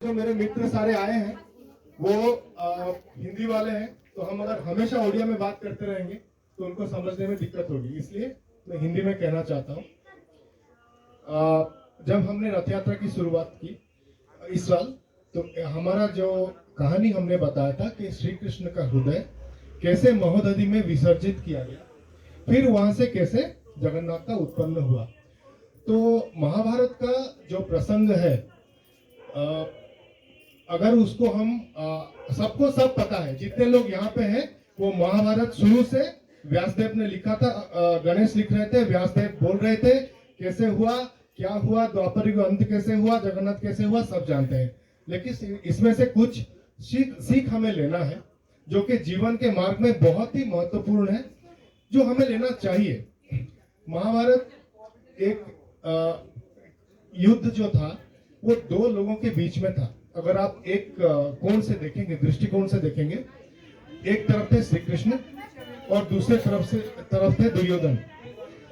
जो मेरे मित्र सारे आए हैं वो हिंदी वाले हैं, तो हम अगर हमेशा उड़िया में बात करते रहेंगे तो उनको समझने में दिक्कत होगी, इसलिए मैं हिंदी में कहना चाहता हूँ। जब हमने रथ यात्रा की शुरुआत की इस साल, तो हमारा जो कहानी हमने बताया था कि श्री कृष्ण का हृदय कैसे महोदधि में विसर्जित किया गया, फिर वहां से कैसे जगन्नाथ का उत्पन्न हुआ। तो महाभारत का जो प्रसंग है, अगर उसको हम सबको सब पता है, जितने लोग यहाँ पे हैं वो महाभारत शुरू से व्यासदेव ने लिखा था, गणेश लिख रहे थे, व्यासदेव बोल रहे थे कैसे हुआ, क्या हुआ, द्वापर युग अंत कैसे हुआ, जगन्नाथ कैसे हुआ, सब जानते हैं। लेकिन इसमें से कुछ सीख हमें लेना है जो कि जीवन के मार्ग में बहुत ही महत्वपूर्ण है, जो हमें लेना चाहिए। महाभारत एक युद्ध जो था वो दो लोगों के बीच में था। अगर आप एक कोण से देखेंगे, दृष्टिकोण से देखेंगे, एक तरफ थे श्री कृष्ण और दूसरे तरफ थे दुर्योधन।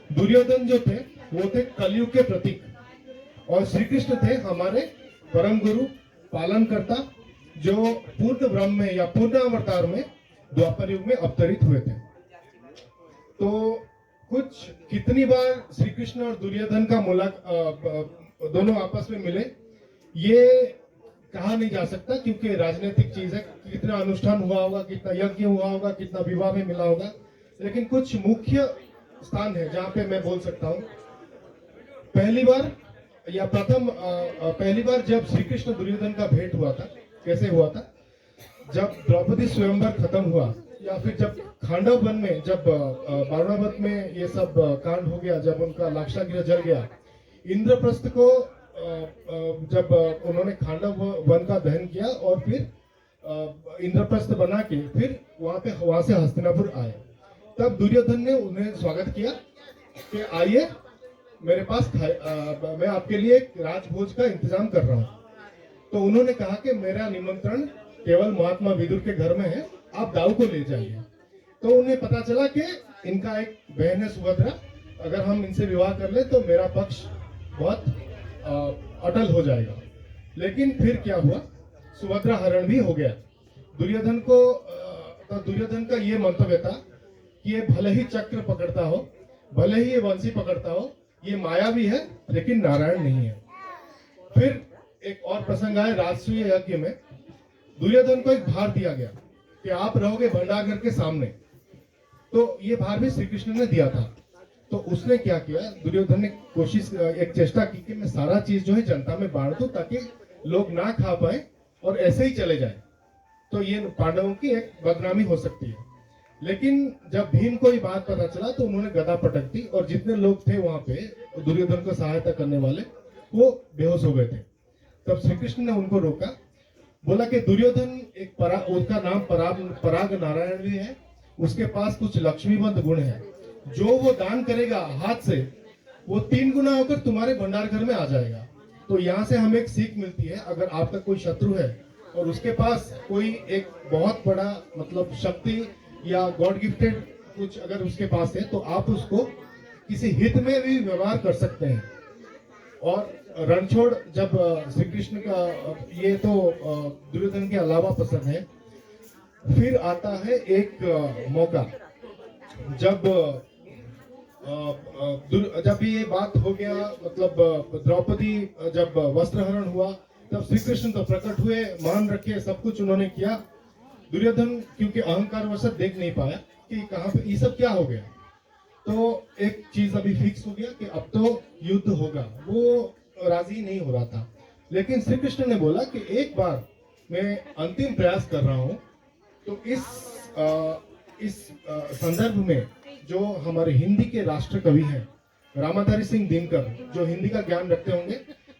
दुर्योधन जो थे वो थे कलयुग के प्रतीक, और श्री कृष्ण थे हमारे परम गुरु, पालनकर्ता, जो पूर्ण ब्रह्म में या पूर्ण अवतार में द्वापर युग में अवतरित हुए थे। तो कुछ कितनी बार श्री कृष्ण और दुर्योधन का दोनों आपस में मिले ये कहा नहीं जा सकता, क्योंकि राजनीतिक चीज है, कितना अनुष्ठान हुआ होगा, कितना यज्ञ हुआ होगा, कितना विवाह में मिला होगा। लेकिन कुछ मुख्य स्थान है जहां पे मैं बोल सकता हूँ। पहली बार जब श्री कृष्ण दुर्योधन का भेंट हुआ था, कैसे हुआ था, जब द्रौपदी स्वयंवर खत्म हुआ, या फिर जब खांडव वन में, जब बारुणावत में ये सब कांड हो गया, जब उनका लाक्षागृह जल गया, इंद्रप्रस्थ को जब उन्होंने खांडव वन का दहन किया और फिर इंद्रप्रस्थ बना के फिर वहां से हस्तिनापुर आए, तब दुर्योधन ने उन्हें स्वागत किया कि आइए मेरे पास, मैं आपके लिए एक राजभोज का इंतजाम कर रहा हूँ। तो उन्होंने कहा कि मेरा निमंत्रण केवल महात्मा विदुर के घर में है, आप दाऊ को ले जाइए। तो उन्हें पता चला कि इनका एक बहन है सुभद्रा, अगर हम इनसे विवाह कर ले तो मेरा पक्ष बहुत अटल हो जाएगा। लेकिन फिर क्या हुआ, सुभद्रा हरण भी हो गया। दुर्योधन का ये मंतव्य था कि ये भले ही चक्र पकड़ता हो, भले ही ये बंसी पकड़ता हो, ये मायावी है लेकिन नारायण नहीं है। फिर एक और प्रसंग आया, राजसूय यज्ञ में दुर्योधन को एक भार दिया गया कि आप रहोगे भंडारघर के सामने। तो ये भार भी श्री कृष्ण ने दिया था। तो उसने क्या किया, दुर्योधन ने एक चेष्टा की कि मैं सारा चीज जो है जनता में बांट दूं ताकि लोग ना खा पाए और ऐसे ही चले जाए, तो ये पांडवों की एक बदनामी हो सकती है। लेकिन जब भीम को ये बात पता चला तो उन्होंने गदा पटक दी, और जितने लोग थे वहां पे दुर्योधन को सहायता करने वाले, वो बेहोश हो गए थे। तब श्री कृष्ण ने उनको रोका, बोला कि दुर्योधन उसका नाम पराग नारायण भी है, उसके पास कुछ लक्ष्मीवंत गुण है, जो वो दान करेगा हाथ से वो 3 गुना होकर तुम्हारे भंडार घर में आ जाएगा। तो यहाँ से हमें एक सीख मिलती है, अगर आपका कोई शत्रु है और उसके पास कोई एक बहुत बड़ा मतलब शक्ति या गॉड गिफ्टेड कुछ अगर उसके पास है, तो आप उसको किसी हित में भी व्यवहार कर सकते हैं। और रणछोड़ जब श्री कृष्ण का, ये तो दुर्योधन के अलावा पसंद है। फिर आता है एक मौका, जब ये बात हो गया, मतलब द्रौपदी जब वस्त्रहरण हुआ, तब श्री कृष्ण तो प्रकट हुए, मान रखे, सब कुछ उन्होंने किया। दुर्योधन क्योंकि अहंकार वश देख नहीं पाया कि कहां पे ये सब क्या हो गया। तो एक चीज अभी फिक्स हो गया कि अब तो युद्ध होगा, वो राजी नहीं हो रहा था। लेकिन श्री कृष्ण ने बोला कि एक बार मैं अंतिम प्रयास कर रहा हूं। तो इस संदर्भ में जो हमारे हिंदी के राष्ट्र कवि हैं रामाधारी सिंह दिनकर, जो हिंदी का ज्ञान रखते होंगे,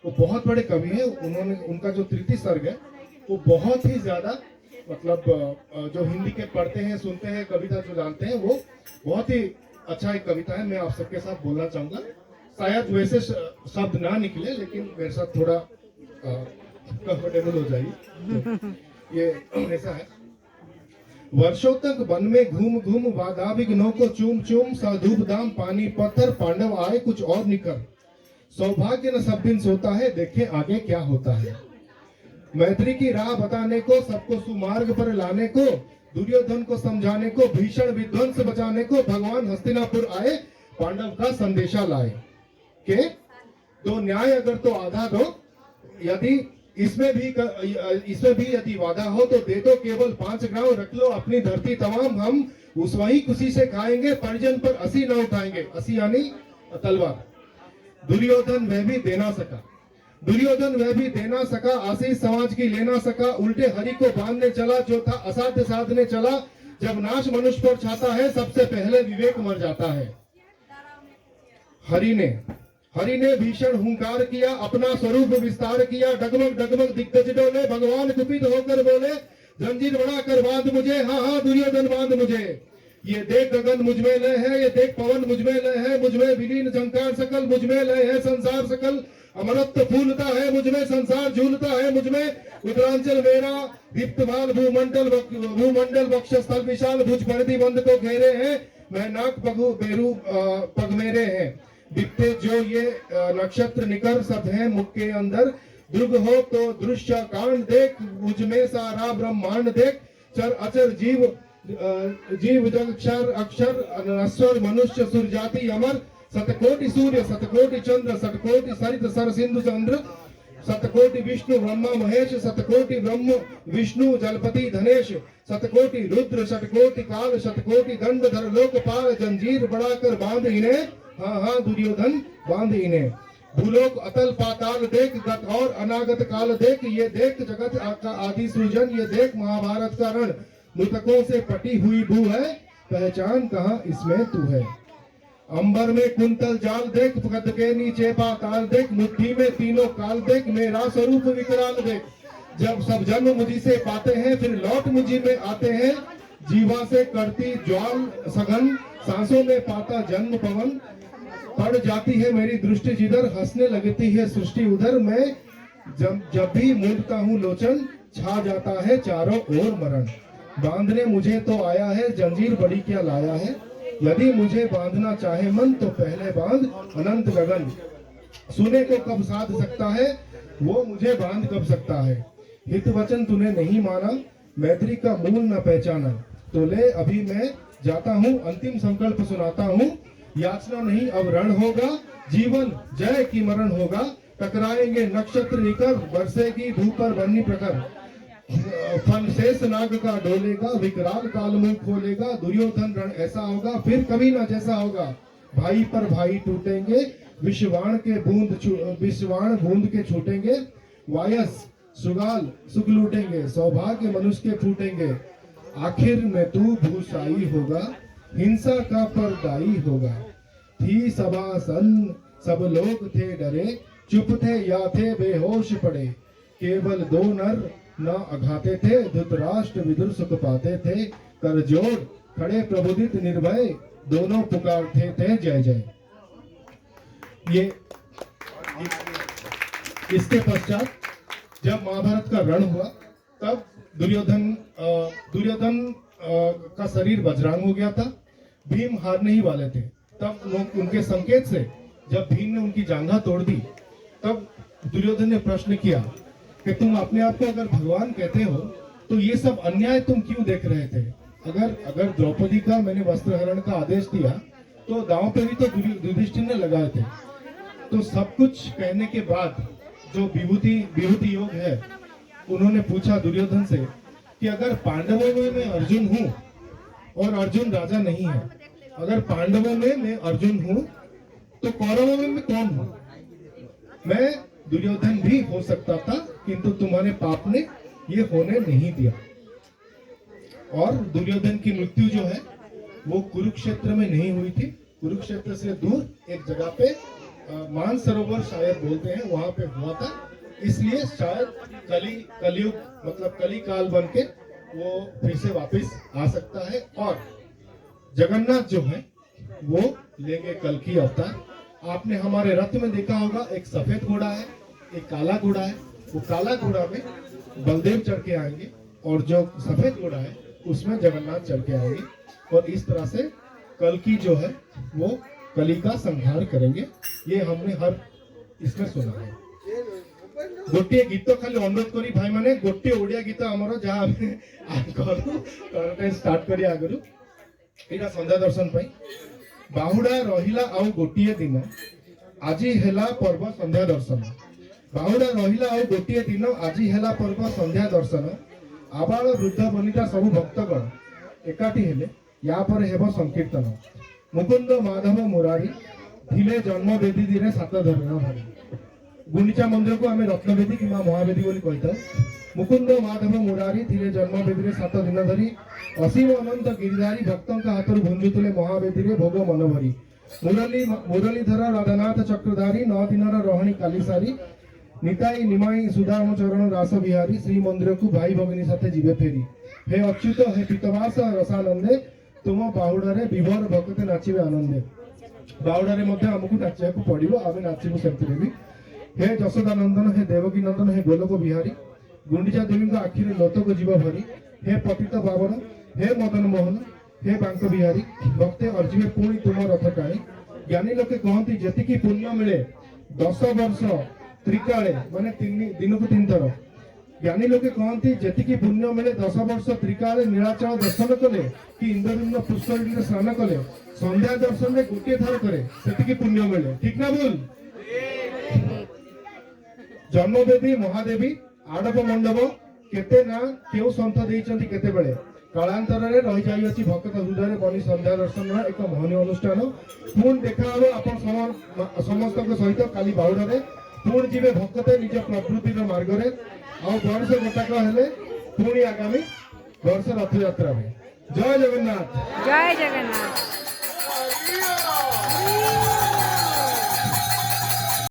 वो बहुत बड़े कवि हैं। उनका जो तृतीय सर्ग है वो बहुत ही ज्यादा, मतलब जो हिंदी के पढ़ते हैं, सुनते हैं, कविता जो जानते हैं, वो बहुत ही अच्छा एक कविता है। मैं आप सबके साथ बोलना चाहूंगा, शायद वैसे शब्द ना निकले लेकिन मेरे साथ थोड़ा कंफर्टेबल हो जाइए। ये ऐसा है, वर्षों तक वन में घूम घूम बाधा विघ्नों को चूम चूम, साधूप दाम पानी पत्थर, पांडव आए कुछ और निकर, सौभाग्य न सब दिन सोता है, देखें आगे क्या होता है। मैत्री की राह बताने को, सबको सुमार्ग पर लाने को, दुर्योधन को समझाने को, भीषण विध्वंस बचाने को भगवान हस्तिनापुर आए, पांडव का संदेशा लाए के दो न्याय अगर तो आधा दो, यदि इसमें भी यदि वादा हो तो दे दो केवल 5 ग्राम, रख लो अपनी धरती तमाम, हम उस वही खुशी से खाएंगे, परिजन पर असी न उठाएंगे। असी यानी तलवार। दुर्योधन वह भी दे ना सका, आशीष समाज की ले ना सका, उल्टे हरि को बांधने चला, जो था असाध्य साधने चला। जब नाश मनुष्य पर छाता है, सबसे पहले विवेक मर जाता है। हरि ने भीषण हुंकार किया, अपना स्वरूप विस्तार किया, डगमग डगमग दिग्गज डोले, भगवान कुपित होकर बोले, जंजीर बढ़ाकर बांध मुझे, हाँ हाँ दुर्योधन बांध मुझे। ये देख गगन मुझ में लय है, ये देख पवन मुझ में लय है, मुझ में विलीन झंकार सकल, मुझ में लय है संसार सकल, अमरत्व फूलता है मुझ में, संसार झूलता है मुझ में। उत्तरांचल मेरा दीप्तमान भूमंडल वक्षस्थल विशाल, भुज परिधि बंद को घेरे हैं, मैं नाक पगु बेरू पग मेरे हैं। दिखते जो ये नक्षत्र निकर सब है मुख के अंदर, दुर्ग हो तो दृश्य कांड देख, मुझ में सारा ब्रह्मांड देख। चर अचर जीव जक्षर अक्षर नश्वर मनुष्य सुर जाति अमर, सतकोटि सूर्य सतकोटि चंद्र, सतकोटि सरित सर सिंधु चंद्र, सतकोटि विष्णु ब्रह्मा महेश, सतकोटि ब्रह्म विष्णु जलपति धनेश, सतकोटि रुद्र शतकोटि काल, शतकोटि दंड धर लोकपाल, जंजीर बढ़ाकर बांध इन्हें, हाँ हाँ दुर्योधन बांध इन्हें। भूलोक अतल पाताल देख, गत और अनागत काल देख, ये देख जगत का आदि सृजन, ये देख महाभारत का रण, मृतकों से पटी हुई भू है, पहचान कहाँ इसमें तू है। अंबर में कुंतल जाल देख, पद के नीचे पाताल देख, मुट्ठी में तीनों काल देख, मेरा स्वरूप विकराल देख। जब सब जन्म मुझी से पाते हैं, फिर लौट मुझी में आते हैं, जीवा से करती ज्वाल सघन, सांसों में पाता जन्म पवन। पड़ जाती है मेरी दृष्टि जिधर, हंसने लगती है सृष्टि उधर, मैं जब भी मूंदता हूँ लोचन, छा जाता है चारों ओर मरण। बांधने मुझे तो आया है, जंजीर बड़ी क्या लाया है, यदि मुझे बांधना चाहे मन तो पहले बांध अनंत लगन। सुने को कब साध सकता है, वो मुझे बांध कब सकता है। हित वचन तूने नहीं माना, मैत्री का मूल न पहचाना, तो ले अभी मैं जाता हूँ, अंतिम संकल्प सुनाता हूँ। याचना नहीं अब रण होगा, जीवन जय की मरण होगा। टकराएंगे नक्षत्र निकर, बरसेगी धूप पर बन्नी प्रखर, फन शेष नाग का डोलेगा, विकराल काल मुंह खोलेगा। दुर्योधन रण ऐसा होगा, फिर कभी ना जैसा होगा। भाई पर भाई टूटेंगे, विषवाण बूंद के छूटेंगे। वायस सुगाल सुख लूटेंगे, सौभाग्य मनुष्य के फूटेंगे। आखिर में तू भूसाई होगा, हिंसा का परदाई होगा। थी सभा सन सब लोग थे डरे, चुप थे या थे बेहोश पड़े। केवल 2 नर न अघाते थे, धृतराष्ट्र विदुर सुख पाते थे। कर जोड़ खड़े प्रबुदित निर्भय, दोनों पुकारते थे जय जय। ये इसके पश्चात जब महाभारत का रण हुआ, तब दुर्योधन का शरीर वज्रांग हो गया था। भीम हारने ही वाले थे। तब उनके संकेत से जब भीम ने उनकी जांघा तोड़ दी, तब दुर्योधन ने प्रश्न किया कि तुम अपने आप को अगर भगवान कहते हो, तो ये सब अन्याय तुम क्यों देख रहे थे। अगर द्रौपदी का मैंने वस्त्रहरण का आदेश दिया, तो दांव पे भी तो युधिष्ठिर ने लगाए थे। तो सब कुछ कहने के बाद जो विभूति योग है, उन्होंने पूछा दुर्योधन से कि अगर पांडवों में मैं अर्जुन हूँ और अर्जुन राजा नहीं है, अगर पांडवों में मैं अर्जुन हूँ तो कौरवों में मैं कौन हूँ। मैं दुर्योधन भी हो सकता था, किंतु तुम्हारे पाप ने ये होने नहीं दिया। और दुर्योधन की मृत्यु जो है वो कुरुक्षेत्र में नहीं हुई थी, कुरुक्षेत्र से दूर एक जगह पे मानसरोवर शायद बोलते हैं, वहां पे हुआ था। इसलिए शायद कलयुग मतलब कली काल बन के वो फिर से वापस आ सकता है। और जगन्नाथ जो है वो लेंगे कल की अवतार। आपने हमारे रथ में देखा होगा, एक सफेद घोड़ा है, एक काला घोड़ा है। वो काला घोड़ा में बलदेव चढ़ के आएंगे और जो सफेद घोड़ा है उसमें जगन्नाथ चढ़ के आएंगे। और इस तरह से कल की जो है वो कली का संहार करेंगे। ये हमने हर इसमें सुना है। गोटे गीत खाली अनुरोध करी भाई माने गोटे ओडिया गीत आमर जहाँ स्टार्ट करी आगु यहाँ संध्या दर्शन पाई बाहुड़ा रहिला आउ गोटे दिन आज हेला पर्व संध्या दर्शन बाहुड़ा रहिला आउ गोटे दिन आज हेला पर्व संध्या दर्शन आबाल वृद्ध बनिता सबु भक्तगण एकाठी हेले या पर हेब संकीर्तन मुकुंद माधव मुरारी धिले जन्म वेदी दिने सात धरण धरी गुंडीचा मंदिर को आम रत्नवेदी कि महावेदी बोली कही मुकुंद माधव मुरारी धिले जन्म वेदी 7 दिन धरी असीम अनंत गिरिधारी भक्तों हाथ भुंजुले महावेदी भोग मनभरी मुरलीधर राधानाथ चक्रधारी 9 दिन रहणी कालीसारी निताई निमाई सुधाम चरण रास बिहारी श्री मंदिर को भाई भगिनी साथे जीवे फेरी हे अच्युत हे पीतवास रसानंदे तुम बाहुड़े विभोर भक्ते नाचिबे आनंदे बाहुड़े आमको नाचा पड़ो आम नाचबू से भी हे जशोदानंदन हे देवकी नंदन हे गोलोक बिहारी गुंडीचा देवी आखि लोतक जीव भरी हे पतित पावन हे मदन मोहन हे बांक बिहारी भक्ते अर्जिवे पुणी तुम रथ टाणी ज्ञानी लोके कहती जेतिकी पुण्य मिले 10 वर्ष त्रिकाले माने दिन को 3 थर ज्ञानी लोके कहती जेतिकी पुण्य मिले 10 वर्ष त्रिकाले नीलाचल दर्शन कले कि इंद्रबिंद पुष्कर स्नान कले संध्या दर्शन में गोटे थर करे सेतिकी पुण्य मिले ठीक ना भूल जन्मवेदी महादेवी आड़प मंडप केते ना केउ संत देइचंती केते बेले कालांतर रे रहि जाई अछि भक्त हृदय बनी संध्या दर्शन एक महनीय अनुष्ठान पुन देखा हबो आपण समस्त के सहित काली बाहुड़ा रे पुन जीवे भक्तते निज प्रकृति रो मार्ग रे आ वर्ष गोटाक हेले पुनी आगामी वर्ष रथ यात्रा में जय जगन्नाथ जय जगन्नाथ।